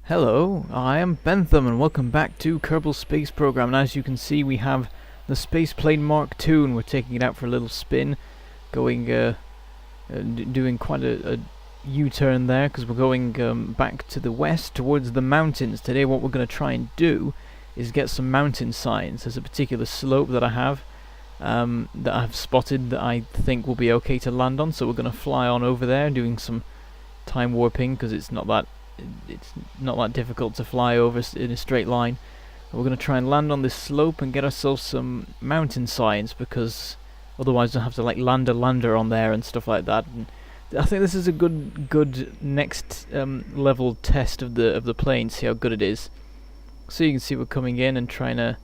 Hello, I am Bentham and welcome back to Kerbal Space Program. And as you can see, we have the Space Plane Mark II and we're taking it out for a little spin, going doing quite a U-turn there because we're going back to the west towards the mountains. Today what we're going to try and do is get some mountain signs. There's a particular slope that I have spotted that I think will be okay to land on, so we're going to fly on over there doing some time warping because it's not that difficult to fly over in a straight line. We're going to try and land on this slope and get ourselves some mountain signs, because otherwise we'll have to like land a lander on there and stuff like that. And I think this is a good next level test of the plane, see how good it is. So you can see we're coming in and trying to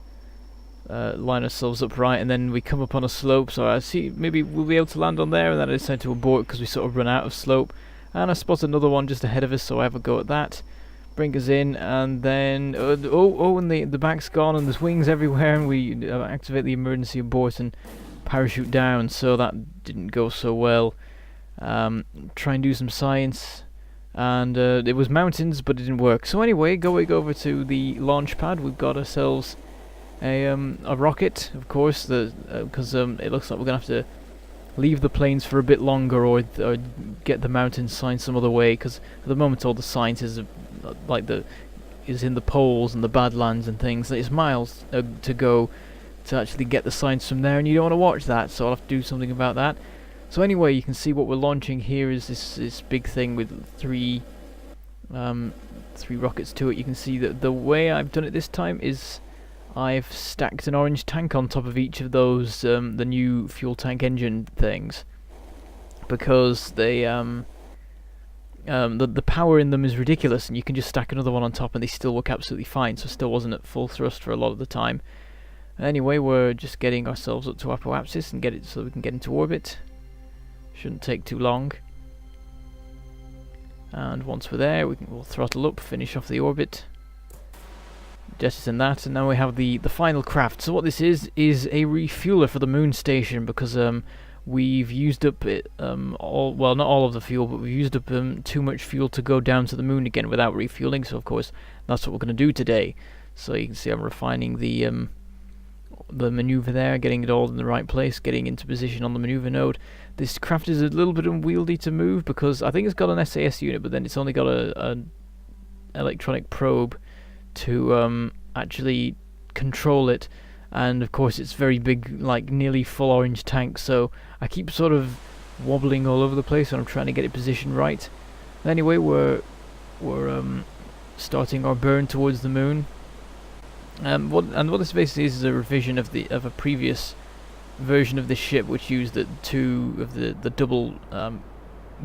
line ourselves up right, and then we come up on a slope, so I see maybe we'll be able to land on there, and then I decide to abort because we sort of run out of slope. And I spot another one just ahead of us, so I have a go at that. Bring us in, and then and the back's gone, and there's wings everywhere, and we activate the emergency abort and parachute down. So that didn't go so well. Try and do some science, and it was mountains, but it didn't work. So anyway, going over to the launch pad, we've got ourselves a rocket, of course, because it looks like we're gonna have to leave the planes for a bit longer, or get the mountain sign some other way, because at the moment all the science is in the poles and the badlands and things. It's miles to go to actually get the signs from there, and you don't want to watch that, so I'll have to do something about that. So anyway, you can see what we're launching here is this big thing with three rockets to it. You can see that the way I've done it this time is I've stacked an orange tank on top of each of those, the new fuel tank engine things, because they the power in them is ridiculous, and you can just stack another one on top and they still work absolutely fine. So still wasn't at full thrust for a lot of the time. Anyway, we're just getting ourselves up to apoapsis and get it so we can get into orbit. Shouldn't take too long. And once we're there, we'll throttle up, finish off the orbit, jettison that, and now we have the final craft. So what this is a refueler for the moon station, because we've used up not all of the fuel, but we've used up too much fuel to go down to the moon again without refueling. So of course that's what we're going to do today. So you can see I'm refining the maneuver there, getting it all in the right place, getting into position on the maneuver node. This craft is a little bit unwieldy to move because I think it's got an SAS unit, but then it's only got a electronic probe to actually control it, and of course it's very big, like nearly full orange tank, so I keep sort of wobbling all over the place when I'm trying to get it positioned right. Anyway, we're starting our burn towards the moon. What this basically is a revision of a previous version of this ship, which used two of the double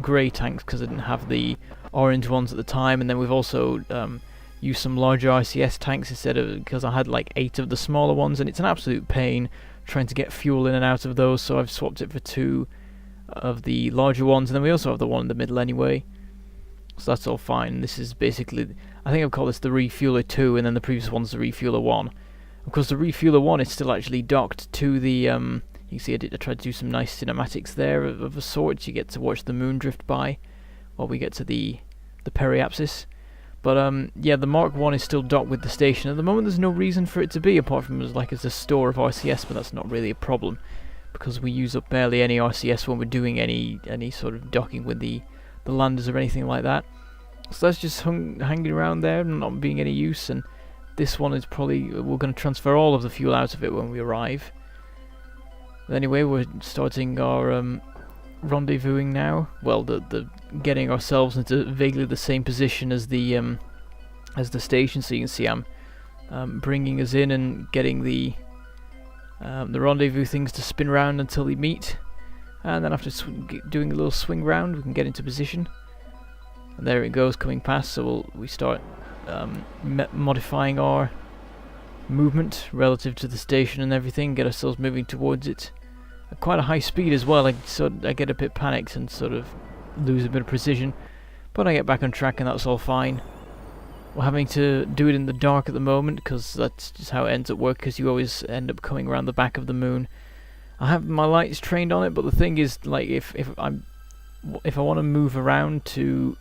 grey tanks because I didn't have the orange ones at the time, and then we've also use some larger RCS tanks instead of, because I had like 8 of the smaller ones, and it's an absolute pain trying to get fuel in and out of those, so I've swapped it for 2 of the larger ones, and then we also have the one in the middle anyway, so that's all fine. This is basically, I think I've called this the Refueler 2, and then the previous one's the Refueler 1. Of course the Refueler 1 is still actually docked to the, you can see I tried to do some nice cinematics there of a sort. You get to watch the moon drift by while we get to the periapsis. But yeah, the Mark 1 is still docked with the station. At the moment there's no reason for it to be, apart from as a store of RCS, but that's not really a problem, because we use up barely any RCS when we're doing any sort of docking with the landers or anything like that. So that's just hanging around there, not being any use, and this one is probably, we're going to transfer all of the fuel out of it when we arrive. But anyway, we're starting our rendezvousing now. Well, the getting ourselves into vaguely the same position as the station. So you can see I'm bringing us in and getting the rendezvous things to spin round until they meet, and then after doing a little swing round, we can get into position. And there it goes, coming past. So we start modifying our movement relative to the station and everything, get ourselves moving towards it at quite a high speed as well. I get a bit panicked and sort of lose a bit of precision, but I get back on track and that's all fine. We're having to do it in the dark at the moment because that's just how it ends up working, because you always end up coming around the back of the moon. I have my lights trained on it, but the thing is, like, if I want to move around to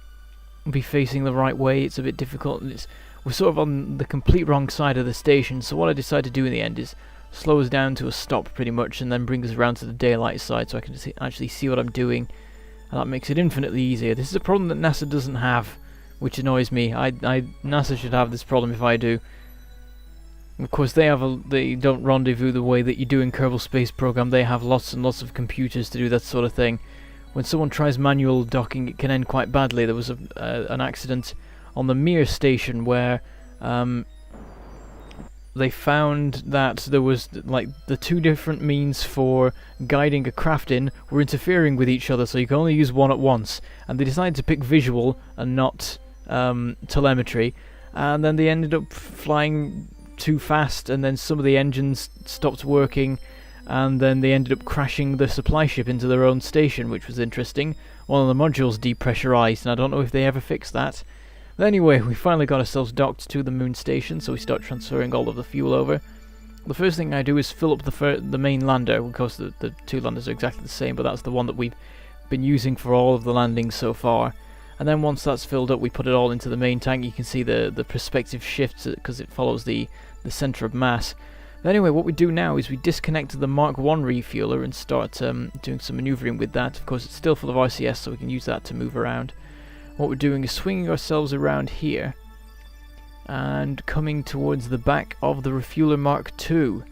be facing the right way. It's a bit difficult, and we're sort of on the complete wrong side of the station. So what I decided to do in the end is slow us down to a stop pretty much, and then bring us around to the daylight side so I can actually see what I'm doing, and that makes it infinitely easier. This is a problem that NASA doesn't have, which annoys me. NASA should have this problem if I do. Of course, they don't rendezvous the way that you do in Kerbal Space Program. They have lots and lots of computers to do that sort of thing. When someone tries manual docking, it can end quite badly. There was an accident on the Mir station where they found that there was like the two different means for guiding a craft in were interfering with each other, so you can only use one at once. And they decided to pick visual and not telemetry, and then they ended up flying too fast, and then some of the engines stopped working, and then they ended up crashing the supply ship into their own station, which was interesting. One of the modules depressurized, and I don't know if they ever fixed that. But anyway, we finally got ourselves docked to the moon station, so we start transferring all of the fuel over. The first thing I do is fill up the main lander. Of course, the two landers are exactly the same, but that's the one that we've been using for all of the landings so far. And then once that's filled up, we put it all into the main tank. You can see the perspective shifts because it follows the center of mass. But anyway, what we do now is we disconnect the Mark I refueler and start doing some maneuvering with that. Of course, it's still full of RCS, so we can use that to move around. What we're doing is swinging ourselves around here and coming towards the back of the refueler Mark II.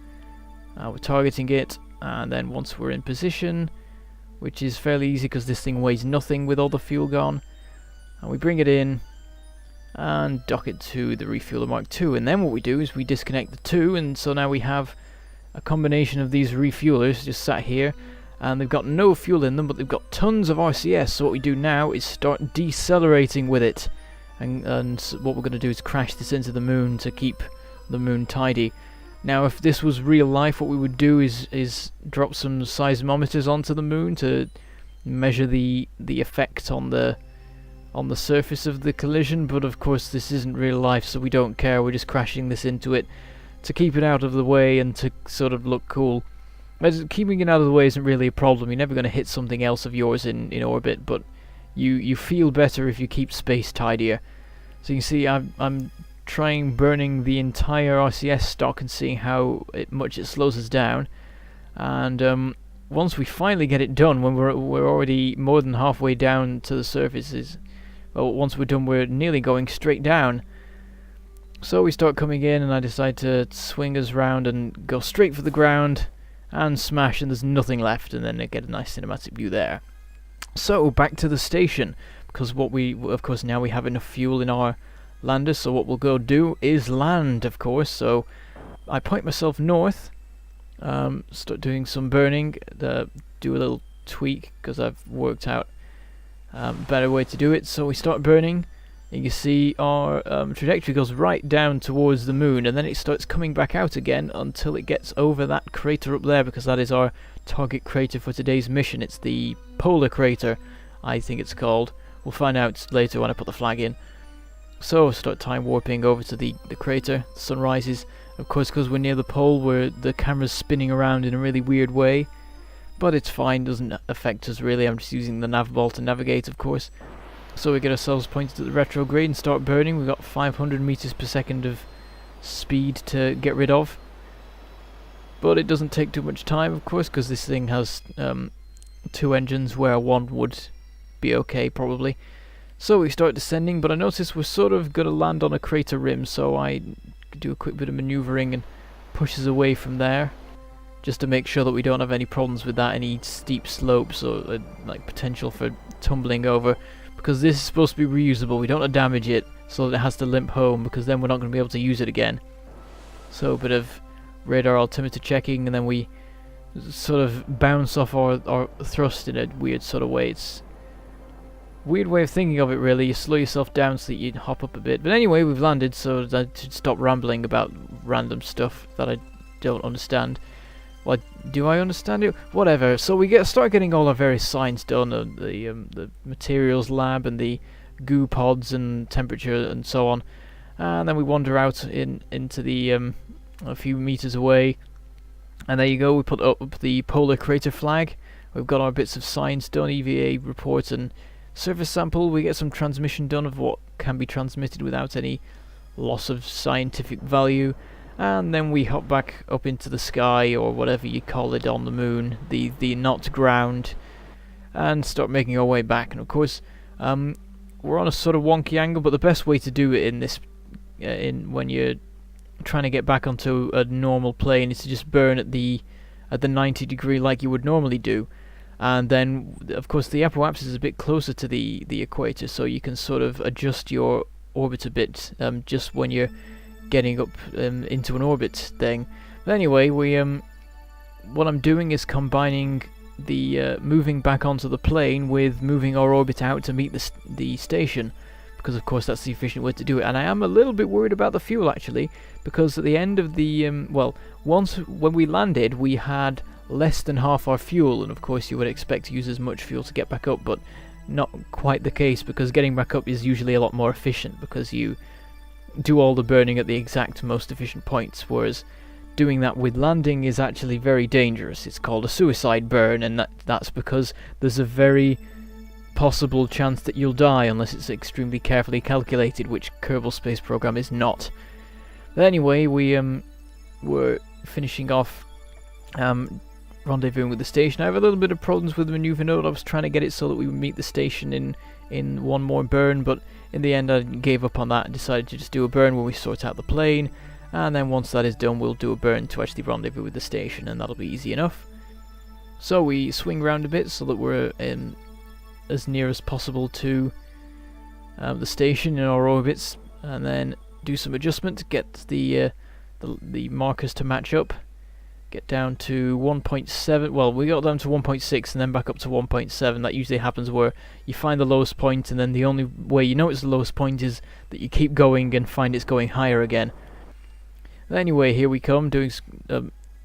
We're targeting it, and then once we're in position, which is fairly easy because this thing weighs nothing with all the fuel gone, and we bring it in and dock it to the refueler Mark II. And then what we do is we disconnect the two, and so now we have a combination of these refuelers just sat here, and they've got no fuel in them, but they've got tons of RCS. So what we do now is start decelerating with it, and what we're going to do is crash this into the moon to keep the moon tidy. Now, if this was real life, what we would do is drop some seismometers onto the moon to measure the effect on the surface of the collision, but of course this isn't real life, so we don't care. We're just crashing this into it to keep it out of the way and to sort of look cool. But keeping it out of the way isn't really a problem. You're never going to hit something else of yours in orbit, but you feel better if you keep space tidier. So you can see I'm trying burning the entire RCS stock and seeing how much it slows us down. And once we finally get it done, when we're already more than halfway down to the surface, well, once we're done, we're nearly going straight down. So we start coming in, and I decide to swing us round and go straight for the ground and smash, and there's nothing left, and then I get a nice cinematic view there. So back to the station, because of course now we have enough fuel in our lander, so what we'll go do is land, of course. So I point myself north, start doing some burning, do a little tweak because I've worked out better way to do it. So we start burning. You can see our trajectory goes right down towards the moon, and then it starts coming back out again until it gets over that crater up there, because that is our target crater for today's mission. It's the polar crater, I think it's called. We'll find out later when I put the flag in. So start time warping over to the crater. The sun rises, of course, because we're near the pole, where the camera's spinning around in a really weird way. But it's fine, doesn't affect us really. I'm just using the nav ball to navigate, of course. So we get ourselves pointed at the retrograde and start burning. We've got 500 meters per second of speed to get rid of. But it doesn't take too much time, of course, because this thing has two engines where one would be okay, probably. So we start descending, but I notice we're sort of going to land on a crater rim, so I do a quick bit of maneuvering and push us away from there, just to make sure that we don't have any problems with that, any steep slopes or like potential for tumbling over, because this is supposed to be reusable. We don't want to damage it so that it has to limp home, because then we're not going to be able to use it again. So a bit of radar altimeter checking, and then we sort of bounce off our thrust in a weird sort of way. It's a weird way of thinking of it, really. You slow yourself down so that you hop up a bit. But anyway, we've landed, so I should stop rambling about random stuff that I don't understand. Well, do I understand it? Whatever. So we start getting all our various science done, the materials lab and the goo pods and temperature and so on. And then we wander out into the a few meters away, and there you go. We put up the polar crater flag. We've got our bits of science done, EVA reports, and surface sample, we get some transmission done of what can be transmitted without any loss of scientific value, and then we hop back up into the sky, or whatever you call it, on the moon, the not ground, and start making our way back. And of course, we're on a sort of wonky angle, but the best way to do it in this, when you're trying to get back onto a normal plane, is to just burn at the 90 degree like you would normally do. And then, of course, the apoapsis is a bit closer to the equator, so you can sort of adjust your orbit a bit, just when you're getting up into an orbit thing. But anyway, what I'm doing is combining the moving back onto the plane with moving our orbit out to meet the station, because of course that's the efficient way to do it. And I am a little bit worried about the fuel, actually, because at the end of the once when we landed, we had less than half our fuel, and of course you would expect to use as much fuel to get back up, but not quite the case, because getting back up is usually a lot more efficient, because you do all the burning at the exact most efficient points, whereas doing that with landing is actually very dangerous. It's called a suicide burn, and that's because there's a very possible chance that you'll die unless it's extremely carefully calculated, which Kerbal Space Program is not. But anyway, we were finishing off rendezvousing with the station. I have a little bit of problems with the maneuver node. I was trying to get it so that we would meet the station in one more burn, but in the end I gave up on that and decided to just do a burn when we sort out the plane, and then once that is done we'll do a burn to actually rendezvous with the station, and that'll be easy enough. So we swing around a bit so that we're as near as possible to the station in our orbits, and then do some adjustment to get the markers to match up. Get down to 1.7, well, we got down to 1.6 and then back up to 1.7. That usually happens where you find the lowest point, and then the only way you know it's the lowest point is that you keep going and find it's going higher again. Anyway, here we come, doing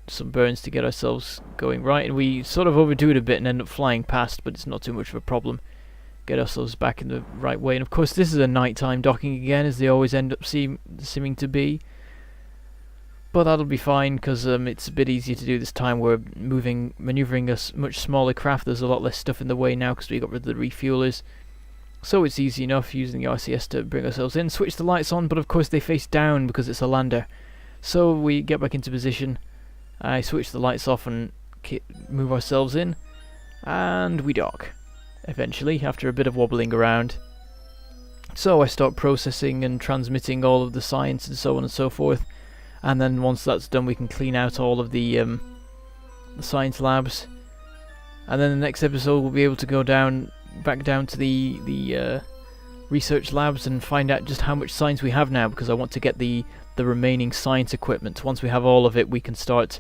some burns to get ourselves going right, and we sort of overdo it a bit and end up flying past, but it's not too much of a problem. Get ourselves back in the right way, and of course this is a nighttime docking again, as they always end up seeming to be. But that'll be fine, because it's a bit easier to do this time. We're maneuvering a much smaller craft. There's a lot less stuff in the way now because we got rid of the refuelers. So it's easy enough using the RCS to bring ourselves in. Switch the lights on, but of course they face down because it's a lander. So we get back into position. I switch the lights off and move ourselves in. And we dock, eventually, after a bit of wobbling around. So I start processing and transmitting all of the science and so on and so forth. And then once that's done, we can clean out all of the science labs, and then the next episode we'll be able to go back down to the research labs and find out just how much science we have now, because I want to get the remaining science equipment. Once we have all of it, we can start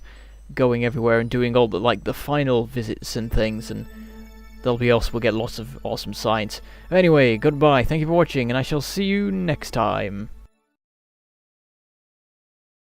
going everywhere and doing all the final visits and things, and we'll get lots of awesome science. Anyway, goodbye, thank you for watching, and I shall see you next time.